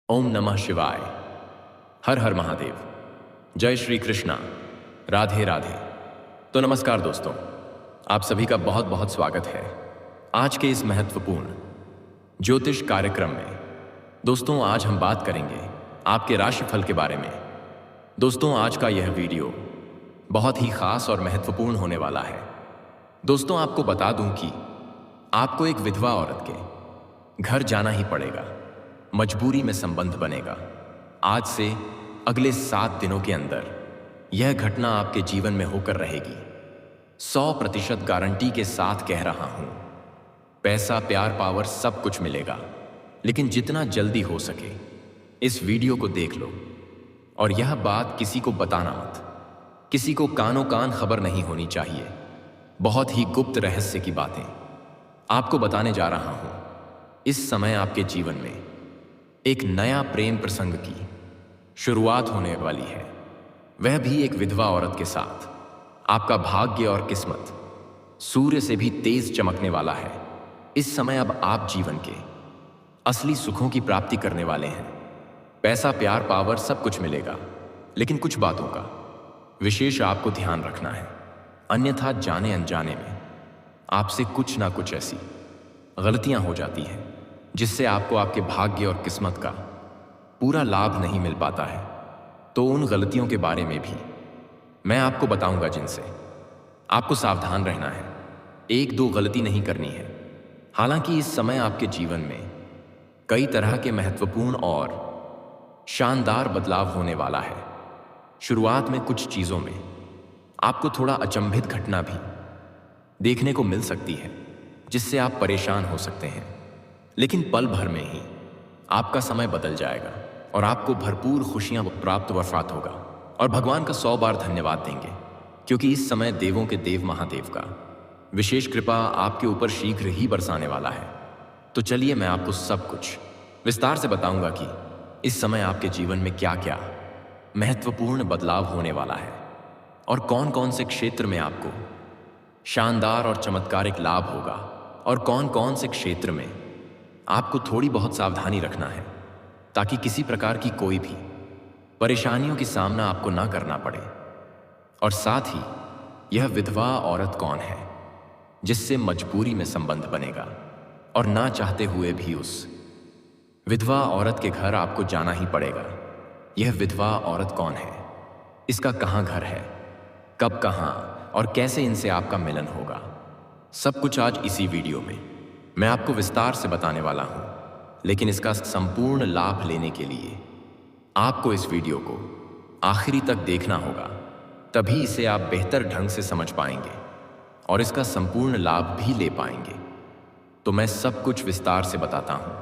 ओम नमः शिवाय। हर हर महादेव। जय श्री कृष्णा। राधे राधे। तो नमस्कार दोस्तों, आप सभी का बहुत बहुत स्वागत है आज के इस महत्वपूर्ण ज्योतिष कार्यक्रम में। दोस्तों, आज हम बात करेंगे आपके राशिफल के बारे में। दोस्तों, आज का यह वीडियो बहुत ही खास और महत्वपूर्ण होने वाला है। दोस्तों, आपको बता दूं कि आपको एक विधवा औरत के घर जाना ही पड़ेगा। मजबूरी में संबंध बनेगा। आज से अगले 7 दिनों के अंदर यह घटना आपके जीवन में होकर रहेगी। 100% गारंटी के साथ कह रहा हूं। पैसा, प्यार, पावर सब कुछ मिलेगा, लेकिन जितना जल्दी हो सके इस वीडियो को देख लो। और यह बात किसी को बताना मत। किसी को कानों कान खबर नहीं होनी चाहिए। बहुत ही गुप्त रहस्य की बातें आपको बताने जा रहा हूं। इस समय आपके जीवन में एक नया प्रेम प्रसंग की शुरुआत होने वाली है, वह भी एक विधवा औरत के साथ। आपका भाग्य और किस्मत सूर्य से भी तेज चमकने वाला है। इस समय अब आप जीवन के असली सुखों की प्राप्ति करने वाले हैं। पैसा, प्यार, पावर सब कुछ मिलेगा, लेकिन कुछ बातों का विशेष आपको ध्यान रखना है, अन्यथा जाने अनजाने में आपसे कुछ ना कुछ ऐसी गलतियां हो जाती हैं जिससे आपको आपके भाग्य और किस्मत का पूरा लाभ नहीं मिल पाता है। तो उन गलतियों के बारे में भी मैं आपको बताऊंगा, जिनसे आपको सावधान रहना है। 1-2 गलती नहीं करनी है। हालांकि इस समय आपके जीवन में कई तरह के महत्वपूर्ण और शानदार बदलाव होने वाला है। शुरुआत में कुछ चीजों में आपको थोड़ा अचंभित घटना भी देखने को मिल सकती है, जिससे आप परेशान हो सकते हैं, लेकिन पल भर में ही आपका समय बदल जाएगा और आपको भरपूर खुशियां प्राप्त वफात होगा। और भगवान का 100 बार धन्यवाद देंगे, क्योंकि इस समय देवों के देव महादेव का विशेष कृपा आपके ऊपर शीघ्र ही बरसाने वाला है। तो चलिए, मैं आपको सब कुछ विस्तार से बताऊंगा कि इस समय आपके जीवन में क्या क्या महत्वपूर्ण बदलाव होने वाला है और कौन कौन से क्षेत्र में आपको शानदार और चमत्कारिक लाभ होगा और कौन कौन से क्षेत्र में आपको थोड़ी बहुत सावधानी रखना है, ताकि किसी प्रकार की कोई भी परेशानियों की सामना आपको ना करना पड़े। और साथ ही यह विधवा औरत कौन है जिससे मजबूरी में संबंध बनेगा और ना चाहते हुए भी उस विधवा औरत के घर आपको जाना ही पड़ेगा। यह विधवा औरत कौन है, इसका कहाँ घर है, कब, कहाँ और कैसे इनसे आपका मिलन होगा, सब कुछ आज इसी वीडियो में मैं आपको विस्तार से बताने वाला हूं। लेकिन इसका संपूर्ण लाभ लेने के लिए आपको इस वीडियो को आखिरी तक देखना होगा, तभी इसे आप बेहतर ढंग से समझ पाएंगे और इसका संपूर्ण लाभ भी ले पाएंगे। तो मैं सब कुछ विस्तार से बताता हूं,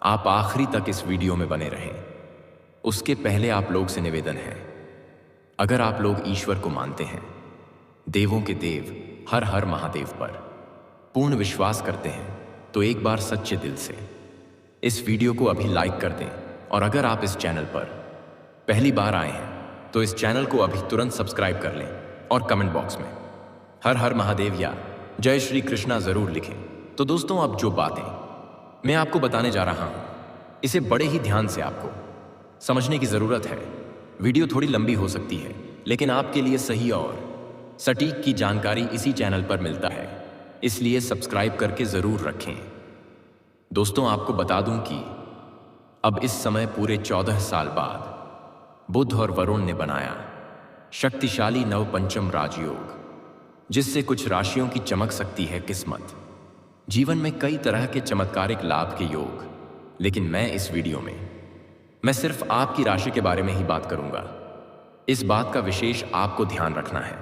आप आखिरी तक इस वीडियो में बने रहें। उसके पहले आप लोग से निवेदन है, अगर आप लोग ईश्वर को मानते हैं, देवों के देव हर हर महादेव पर पूर्ण विश्वास करते हैं, तो एक बार सच्चे दिल से इस वीडियो को अभी लाइक कर दें। और अगर आप इस चैनल पर पहली बार आए हैं तो इस चैनल को अभी तुरंत सब्सक्राइब कर लें और कमेंट बॉक्स में हर हर महादेव या जय श्री कृष्णा जरूर लिखें। तो दोस्तों, अब जो बातें मैं आपको बताने जा रहा हूं, इसे बड़े ही ध्यान से आपको समझने की जरूरत है। वीडियो थोड़ी लंबी हो सकती है, लेकिन आपके लिए सही और सटीक की जानकारी इसी चैनल पर मिलता है, इसलिए सब्सक्राइब करके जरूर रखें। दोस्तों, आपको बता दूं कि अब इस समय पूरे 14 साल बाद बुध और वरुण ने बनाया शक्तिशाली नवपंचम राजयोग, जिससे कुछ राशियों की चमक सकती है किस्मत। जीवन में कई तरह के चमत्कारिक लाभ के योग, लेकिन मैं इस वीडियो में मैं सिर्फ आपकी राशि के बारे में ही बात करूंगा। इस बात का विशेष आपको ध्यान रखना है,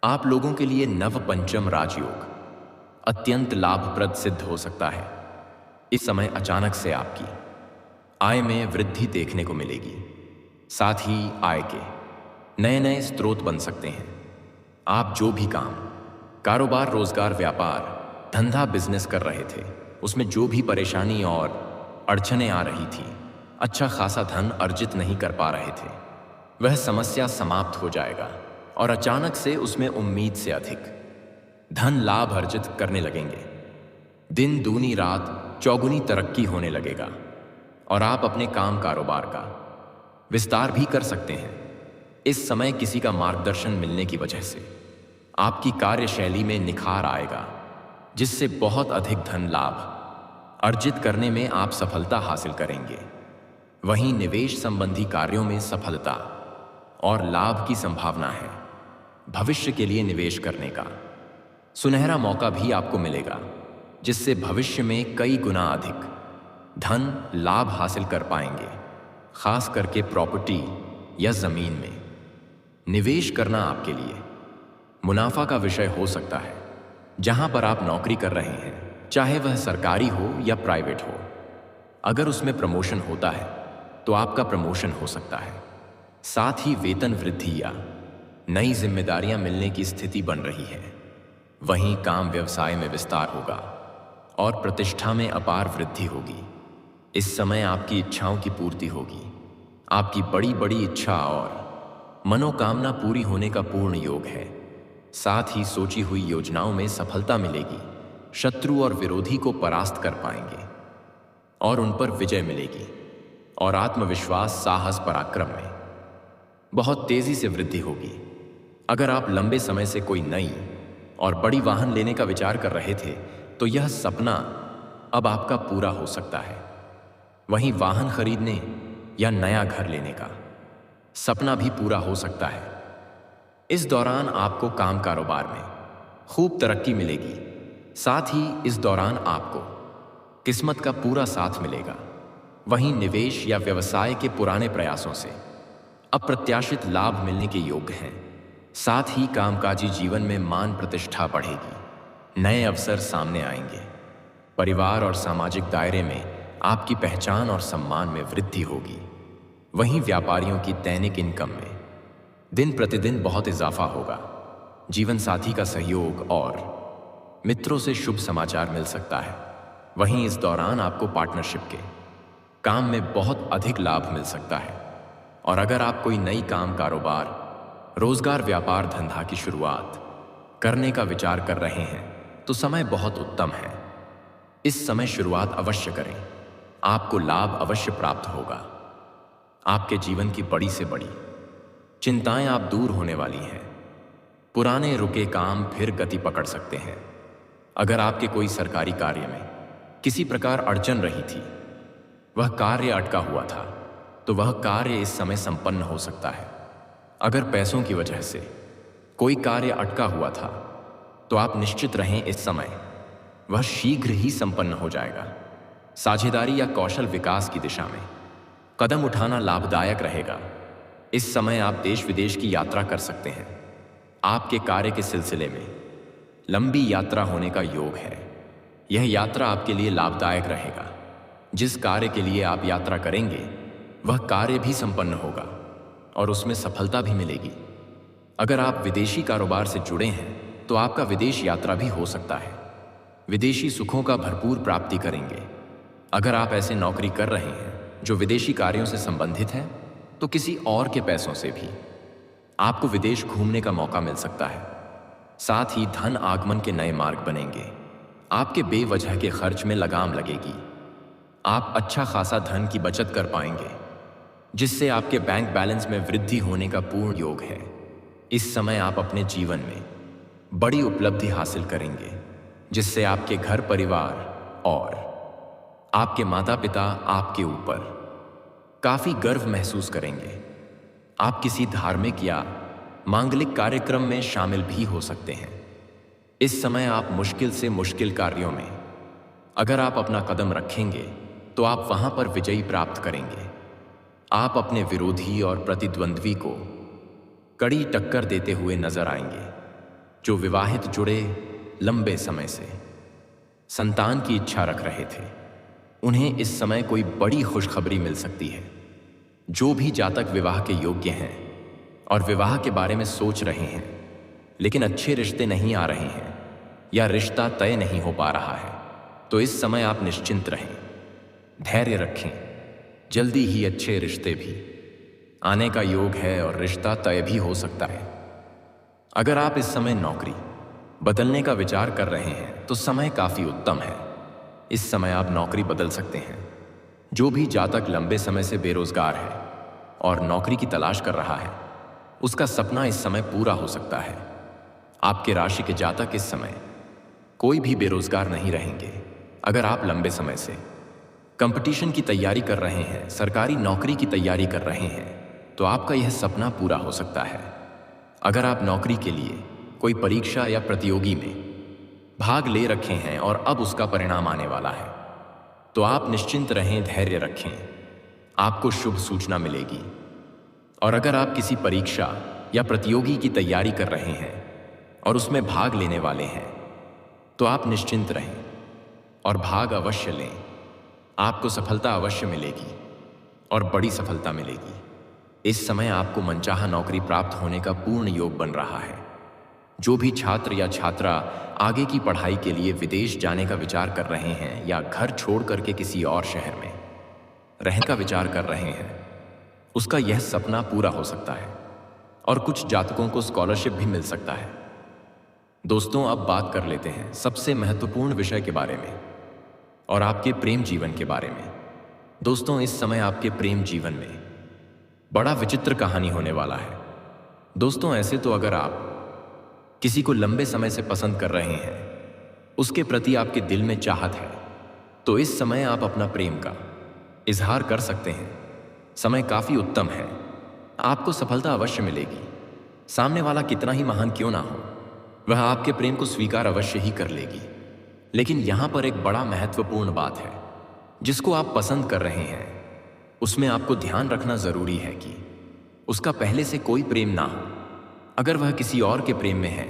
आप लोगों के लिए नवपंचम राजयोग अत्यंत लाभप्रद सिद्ध हो सकता है। इस समय अचानक से आपकी आय में वृद्धि देखने को मिलेगी। साथ ही आय के नए नए स्रोत बन सकते हैं। आप जो भी काम, कारोबार, रोजगार, व्यापार, धंधा, बिजनेस कर रहे थे, उसमें जो भी परेशानी और अड़चनें आ रही थी, अच्छा खासा धन अर्जित नहीं कर पा रहे थे, वह समस्या समाप्त हो जाएगा और अचानक से उसमें उम्मीद से अधिक धन लाभ अर्जित करने लगेंगे। दिन दूनी रात चौगुनी तरक्की होने लगेगा और आप अपने काम कारोबार का विस्तार भी कर सकते हैं। इस समय किसी का मार्गदर्शन मिलने की वजह से आपकी कार्यशैली में निखार आएगा, जिससे बहुत अधिक धन लाभ अर्जित करने में आप सफलता हासिल करेंगे। वहीं निवेश संबंधी कार्यों में सफलता और लाभ की संभावना है। भविष्य के लिए निवेश करने का सुनहरा मौका भी आपको मिलेगा, जिससे भविष्य में कई गुना अधिक धन लाभ हासिल कर पाएंगे। खास करके प्रॉपर्टी या जमीन में निवेश करना आपके लिए मुनाफा का विषय हो सकता है। जहां पर आप नौकरी कर रहे हैं, चाहे वह सरकारी हो या प्राइवेट हो, अगर उसमें प्रमोशन होता है तो आपका प्रमोशन हो सकता है। साथ ही वेतन वृद्धि या नई जिम्मेदारियां मिलने की स्थिति बन रही है। वहीं काम व्यवसाय में विस्तार होगा और प्रतिष्ठा में अपार वृद्धि होगी। इस समय आपकी इच्छाओं की पूर्ति होगी। आपकी बड़ी बड़ी इच्छा और मनोकामना पूरी होने का पूर्ण योग है। साथ ही सोची हुई योजनाओं में सफलता मिलेगी। शत्रु और विरोधी को परास्त कर पाएंगे और उन पर विजय मिलेगी। और आत्मविश्वास, साहस, पराक्रम में बहुत तेजी से वृद्धि होगी। अगर आप लंबे समय से कोई नई और बड़ी वाहन लेने का विचार कर रहे थे, तो यह सपना अब आपका पूरा हो सकता है। वहीं वाहन खरीदने या नया घर लेने का सपना भी पूरा हो सकता है। इस दौरान आपको काम कारोबार में खूब तरक्की मिलेगी। साथ ही इस दौरान आपको किस्मत का पूरा साथ मिलेगा। वहीं निवेश या व्यवसाय के पुराने प्रयासों से अप्रत्याशित लाभ मिलने के योग हैं। साथ ही कामकाजी जीवन में मान प्रतिष्ठा बढ़ेगी। नए अवसर सामने आएंगे। परिवार और सामाजिक दायरे में आपकी पहचान और सम्मान में वृद्धि होगी। वहीं व्यापारियों की दैनिक इनकम में दिन प्रतिदिन बहुत इजाफा होगा। जीवन साथी का सहयोग और मित्रों से शुभ समाचार मिल सकता है। वहीं इस दौरान आपको पार्टनरशिप के काम में बहुत अधिक लाभ मिल सकता है। और अगर आप कोई नई काम कारोबार, रोजगार, व्यापार, धंधा की शुरुआत करने का विचार कर रहे हैं, तो समय बहुत उत्तम है। इस समय शुरुआत अवश्य करें। आपको लाभ अवश्य प्राप्त होगा। आपके जीवन की बड़ी से बड़ी चिंताएं आप दूर होने वाली हैं। पुराने रुके काम फिर गति पकड़ सकते हैं। अगर आपके कोई सरकारी कार्य में किसी प्रकार अड़चन रही थी, वह कार्य अटका हुआ था, तो वह कार्य इस समय संपन्न हो सकता है। अगर पैसों की वजह से कोई कार्य अटका हुआ था, तो आप निश्चित रहें, इस समय वह शीघ्र ही संपन्न हो जाएगा। साझेदारी या कौशल विकास की दिशा में कदम उठाना लाभदायक रहेगा। इस समय आप देश विदेश की यात्रा कर सकते हैं। आपके कार्य के सिलसिले में लंबी यात्रा होने का योग है। यह यात्रा आपके लिए लाभदायक रहेगा। जिस कार्य के लिए आप यात्रा करेंगे, वह कार्य भी संपन्न होगा और उसमें सफलता भी मिलेगी। अगर आप विदेशी कारोबार से जुड़े हैं, तो आपका विदेश यात्रा भी हो सकता है। विदेशी सुखों का भरपूर प्राप्ति करेंगे। अगर आप ऐसे नौकरी कर रहे हैं जो विदेशी कार्यों से संबंधित है, तो किसी और के पैसों से भी आपको विदेश घूमने का मौका मिल सकता है। साथ ही धन आगमन के नए मार्ग बनेंगे। आपके बेवजह के खर्च में लगाम लगेगी। आप अच्छा खासा धन की बचत कर पाएंगे, जिससे आपके बैंक बैलेंस में वृद्धि होने का पूर्ण योग है। इस समय आप अपने जीवन में बड़ी उपलब्धि हासिल करेंगे, जिससे आपके घर परिवार और आपके माता पिता आपके ऊपर काफी गर्व महसूस करेंगे। आप किसी धार्मिक या मांगलिक कार्यक्रम में शामिल भी हो सकते हैं। इस समय आप मुश्किल से मुश्किल कार्यों में अगर आप अपना कदम रखेंगे, तो आप वहां पर विजयी प्राप्त करेंगे। आप अपने विरोधी और प्रतिद्वंद्वी को कड़ी टक्कर देते हुए नजर आएंगे। जो विवाहित जुड़े लंबे समय से संतान की इच्छा रख रहे थे, उन्हें इस समय कोई बड़ी खुशखबरी मिल सकती है। जो भी जातक विवाह के योग्य हैं और विवाह के बारे में सोच रहे हैं, लेकिन अच्छे रिश्ते नहीं आ रहे हैं या रिश्ता तय नहीं हो पा रहा है, तो इस समय आप निश्चिंत रहें, धैर्य रखें। जल्दी ही अच्छे रिश्ते भी आने का योग है और रिश्ता तय भी हो सकता है। अगर आप इस समय नौकरी बदलने का विचार कर रहे हैं, तो समय काफी उत्तम है। इस समय आप नौकरी बदल सकते हैं। जो भी जातक लंबे समय से बेरोजगार है और नौकरी की तलाश कर रहा है, उसका सपना इस समय पूरा हो सकता है। आपके राशि के जातक इस समय कोई भी बेरोजगार नहीं रहेंगे। अगर आप लंबे समय से कंपटीशन की तैयारी कर रहे हैं, सरकारी नौकरी की तैयारी कर रहे हैं, तो आपका यह सपना पूरा हो सकता है। अगर आप नौकरी के लिए कोई परीक्षा या प्रतियोगी में भाग ले रखे हैं और अब उसका परिणाम आने वाला है, तो आप निश्चिंत रहें, धैर्य रखें, आपको शुभ सूचना मिलेगी। और अगर आप किसी परीक्षा या प्रतियोगी की तैयारी कर रहे हैं और उसमें भाग लेने वाले हैं, तो आप निश्चिंत रहें और भाग अवश्य लें। आपको सफलता अवश्य मिलेगी और बड़ी सफलता मिलेगी। इस समय आपको मनचाहा नौकरी प्राप्त होने का पूर्ण योग बन रहा है। जो भी छात्र या छात्रा आगे की पढ़ाई के लिए विदेश जाने का विचार कर रहे हैं या घर छोड़ करके किसी और शहर में रहने का विचार कर रहे हैं, उसका यह सपना पूरा हो सकता है और कुछ जातकों को स्कॉलरशिप भी मिल सकता है। दोस्तों, अब बात कर लेते हैं सबसे महत्वपूर्ण विषय के बारे में और आपके प्रेम जीवन के बारे में। दोस्तों, इस समय आपके प्रेम जीवन में बड़ा विचित्र कहानी होने वाला है। दोस्तों, ऐसे तो अगर आप किसी को लंबे समय से पसंद कर रहे हैं, उसके प्रति आपके दिल में चाहत है, तो इस समय आप अपना प्रेम का इजहार कर सकते हैं। समय काफी उत्तम है, आपको सफलता अवश्य मिलेगी। सामने वाला कितना ही महान क्यों ना हो, वह आपके प्रेम को स्वीकार अवश्य ही कर लेगी। लेकिन यहां पर एक बड़ा महत्वपूर्ण बात है, जिसको आप पसंद कर रहे हैं उसमें आपको ध्यान रखना जरूरी है कि उसका पहले से कोई प्रेम ना हो। अगर वह किसी और के प्रेम में है,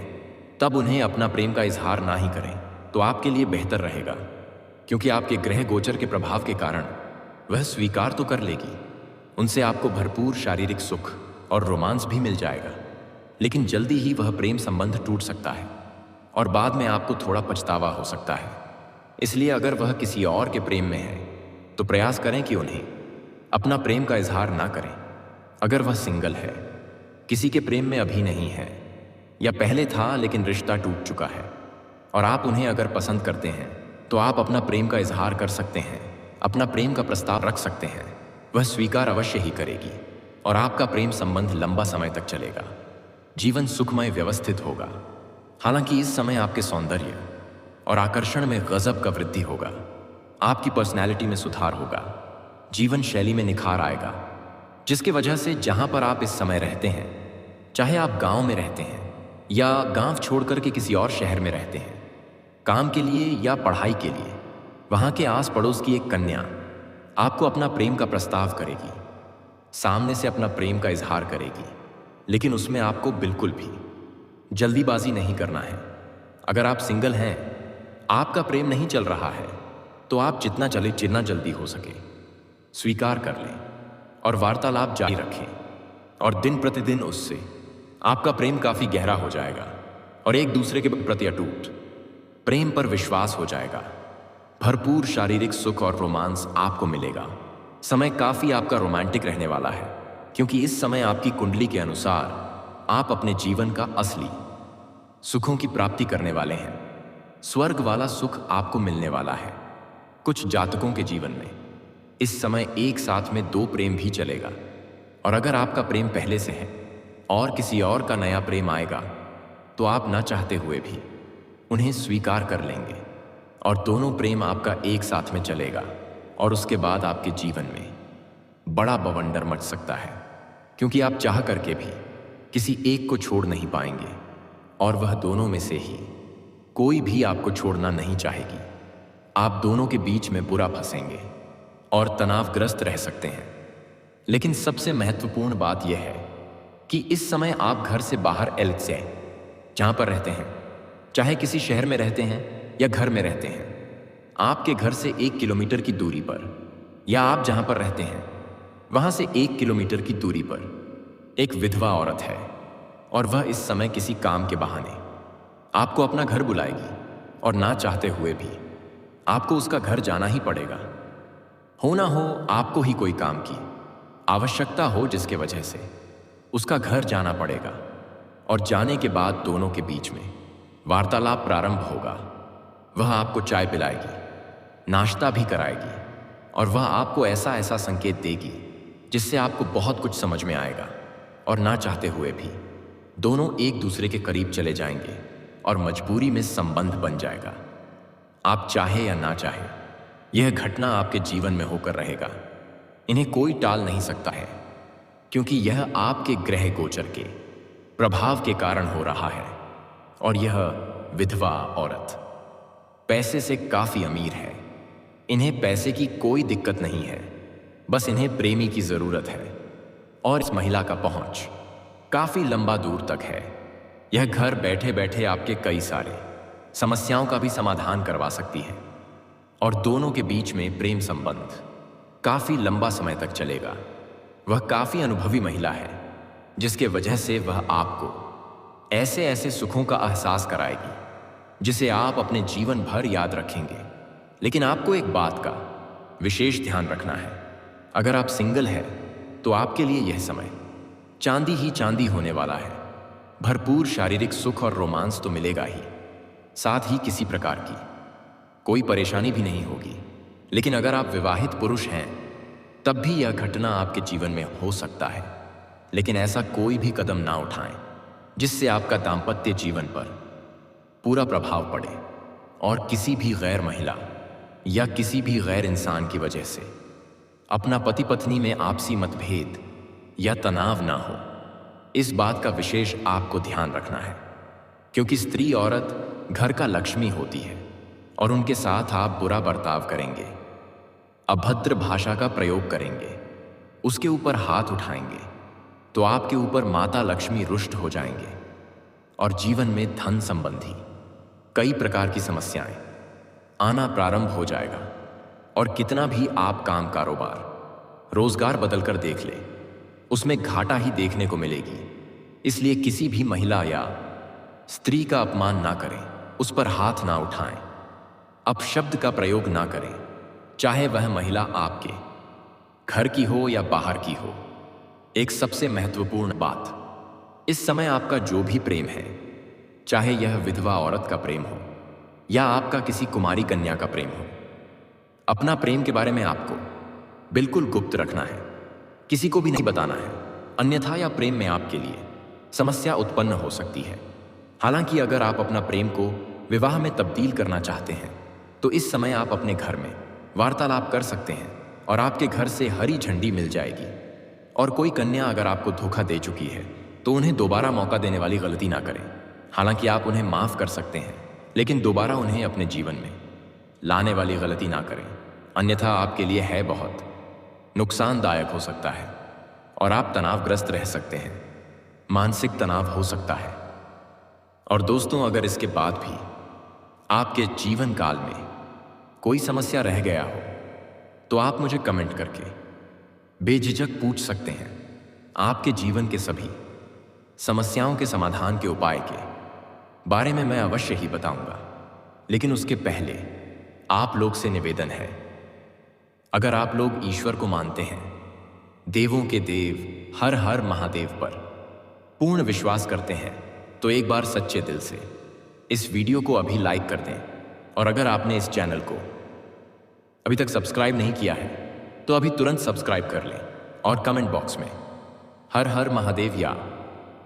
तब उन्हें अपना प्रेम का इजहार ना ही करें, तो आपके लिए बेहतर रहेगा, क्योंकि आपके ग्रह गोचर के प्रभाव के कारण वह स्वीकार तो कर लेगी। उनसे आपको भरपूर शारीरिक सुख और रोमांस भी मिल जाएगा, लेकिन जल्दी ही वह प्रेम संबंध टूट सकता है और बाद में आपको थोड़ा पछतावा हो सकता है। इसलिए अगर वह किसी और के प्रेम में है, तो प्रयास करें कि उन्हें अपना प्रेम का इजहार ना करें। अगर वह सिंगल है, किसी के प्रेम में अभी नहीं है, या पहले था लेकिन रिश्ता टूट चुका है, और आप उन्हें अगर पसंद करते हैं, तो आप अपना प्रेम का इजहार कर सकते हैं, अपना प्रेम का प्रस्ताव रख सकते हैं। वह स्वीकार अवश्य ही करेगी और आपका प्रेम संबंध लंबा समय तक चलेगा। जीवन सुखमय व्यवस्थित होगा। हालांकि इस समय आपके सौंदर्य और आकर्षण में गजब का वृद्धि होगा। आपकी पर्सनैलिटी में सुधार होगा, जीवन शैली में निखार आएगा, जिसकी वजह से जहां पर आप इस समय रहते हैं, चाहे आप गांव में रहते हैं या गांव छोड़ करके किसी और शहर में रहते हैं, काम के लिए या पढ़ाई के लिए, वहां के आस पड़ोस की एक कन्या आपको अपना प्रेम का प्रस्ताव करेगी, सामने से अपना प्रेम का इजहार करेगी, लेकिन उसमें आपको बिल्कुल भी जल्दीबाजी नहीं करना है। अगर आप सिंगल हैं, आपका प्रेम नहीं चल रहा है, तो आप जितना जल्दी हो सके स्वीकार कर लें और वार्तालाप जारी रखें, और दिन प्रतिदिन उससे आपका प्रेम काफी गहरा हो जाएगा और एक दूसरे के प्रति अटूट प्रेम पर विश्वास हो जाएगा। भरपूर शारीरिक सुख और रोमांस आपको मिलेगा। समय काफी आपका रोमांटिक रहने वाला है, क्योंकि इस समय आपकी कुंडली के अनुसार आप अपने जीवन का असली सुखों की प्राप्ति करने वाले हैं। स्वर्ग वाला सुख आपको मिलने वाला है। कुछ जातकों के जीवन में इस समय एक साथ में 2 प्रेम भी चलेगा, और अगर आपका प्रेम पहले से है और किसी और का नया प्रेम आएगा, तो आप ना चाहते हुए भी उन्हें स्वीकार कर लेंगे और दोनों प्रेम आपका एक साथ में चलेगा, और उसके बाद आपके जीवन में बड़ा बवंडर मच सकता है, क्योंकि आप चाह करके भी किसी एक को छोड़ नहीं पाएंगे, और वह दोनों में से ही कोई भी आपको छोड़ना नहीं चाहेगी। आप दोनों के बीच में बुरा फंसेंगे और तनावग्रस्त रह सकते हैं। लेकिन सबसे महत्वपूर्ण बात यह है कि इस समय आप घर से बाहर से जहां पर रहते हैं, चाहे किसी शहर में रहते हैं या घर में रहते हैं, आपके घर से 1 किलोमीटर की दूरी पर, या आप जहां पर रहते हैं वहां से 1 किलोमीटर की दूरी पर एक विधवा औरत है, और वह इस समय किसी काम के बहाने आपको अपना घर बुलाएगी, और ना चाहते हुए भी आपको उसका घर जाना ही पड़ेगा। हो ना हो आपको ही कोई काम की आवश्यकता हो, जिसके वजह से उसका घर जाना पड़ेगा, और जाने के बाद दोनों के बीच में वार्तालाप प्रारंभ होगा। वह आपको चाय पिलाएगी, नाश्ता भी कराएगी, और वह आपको ऐसा ऐसा संकेत देगी जिससे आपको बहुत कुछ समझ में आएगा और ना चाहते हुए भी दोनों एक दूसरे के करीब चले जाएंगे और मजबूरी में संबंध बन जाएगा। आप चाहे या ना चाहे यह घटना आपके जीवन में होकर रहेगा। इन्हें कोई टाल नहीं सकता है क्योंकि यह आपके ग्रह गोचर के प्रभाव के कारण हो रहा है। और यह विधवा औरत पैसे से काफी अमीर है। इन्हें पैसे की कोई दिक्कत नहीं है, बस इन्हें प्रेमी की जरूरत है। और इस महिला का पहुंच काफी लंबा दूर तक है। यह घर बैठे बैठे आपके कई सारे समस्याओं का भी समाधान करवा सकती है और दोनों के बीच में प्रेम संबंध काफी लंबा समय तक चलेगा। वह काफी अनुभवी महिला है जिसके वजह से वह आपको ऐसे ऐसे सुखों का एहसास कराएगी जिसे आप अपने जीवन भर याद रखेंगे। लेकिन आपको एक बात का विशेष ध्यान रखना है। अगर आप सिंगल हैं तो आपके लिए यह समय चांदी ही चांदी होने वाला है। भरपूर शारीरिक सुख और रोमांस तो मिलेगा ही, साथ ही किसी प्रकार की कोई परेशानी भी नहीं होगी। लेकिन अगर आप विवाहित पुरुष हैं तब भी यह घटना आपके जीवन में हो सकता है। लेकिन ऐसा कोई भी कदम ना उठाएं जिससे आपका दाम्पत्य जीवन पर पूरा प्रभाव पड़े और किसी भी गैर महिला या किसी भी गैर इंसान की वजह से अपना पति पत्नी में आपसी मतभेद या तनाव ना हो। इस बात का विशेष आपको ध्यान रखना है क्योंकि स्त्री औरत घर का लक्ष्मी होती है और उनके साथ आप बुरा बर्ताव करेंगे, अभद्र भाषा का प्रयोग करेंगे, उसके ऊपर हाथ उठाएंगे तो आपके ऊपर माता लक्ष्मी रुष्ट हो जाएंगे और जीवन में धन संबंधी कई प्रकार की समस्याएं आना प्रारंभ हो जाएगा। और कितना भी आप काम कारोबार रोजगार बदलकर देख ले, उसमें घाटा ही देखने को मिलेगी। इसलिए किसी भी महिला या स्त्री का अपमान ना करें, उस पर हाथ ना उठाएं, अपशब्द का प्रयोग ना करें, चाहे वह महिला आपके घर की हो या बाहर की हो। एक सबसे महत्वपूर्ण बात, इस समय आपका जो भी प्रेम है, चाहे यह विधवा औरत का प्रेम हो या आपका किसी कुमारी कन्या का प्रेम हो, अपना प्रेम के बारे में आपको बिल्कुल गुप्त रखना है, किसी को भी नहीं बताना है। अन्यथा या प्रेम में आपके लिए समस्या उत्पन्न हो सकती है। हालांकि अगर आप अपना प्रेम को विवाह में तब्दील करना चाहते हैं तो इस समय आप अपने घर में वार्तालाप कर सकते हैं और आपके घर से हरी झंडी मिल जाएगी। और कोई कन्या अगर आपको धोखा दे चुकी है तो उन्हें दोबारा मौका देने वाली गलती ना करें। हालांकि आप उन्हें माफ कर सकते हैं, लेकिन दोबारा उन्हें अपने जीवन में लाने वाली गलती ना करें, अन्यथा आपके लिए है बहुत नुकसानदायक हो सकता है और आप तनावग्रस्त रह सकते हैं, मानसिक तनाव हो सकता है। और दोस्तों, अगर इसके बाद भी आपके जीवन काल में कोई समस्या रह गया हो तो आप मुझे कमेंट करके बेझिझक पूछ सकते हैं। आपके जीवन के सभी समस्याओं के समाधान के उपाय के बारे में मैं अवश्य ही बताऊंगा। लेकिन उसके पहले आप लोग से निवेदन है, अगर आप लोग ईश्वर को मानते हैं, देवों के देव हर हर महादेव पर पूर्ण विश्वास करते हैं, तो एक बार सच्चे दिल से इस वीडियो को अभी लाइक कर दें। और अगर आपने इस चैनल को अभी तक सब्सक्राइब नहीं किया है तो अभी तुरंत सब्सक्राइब कर लें और कमेंट बॉक्स में हर हर महादेव या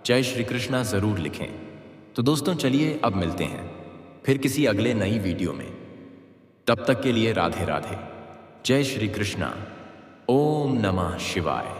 जय श्री कृष्णा जरूर लिखें। तो दोस्तों, चलिए अब मिलते हैं फिर किसी अगले नई वीडियो में। तब तक के लिए राधे राधे, जय श्री कृष्णा, ओम नमः शिवाय।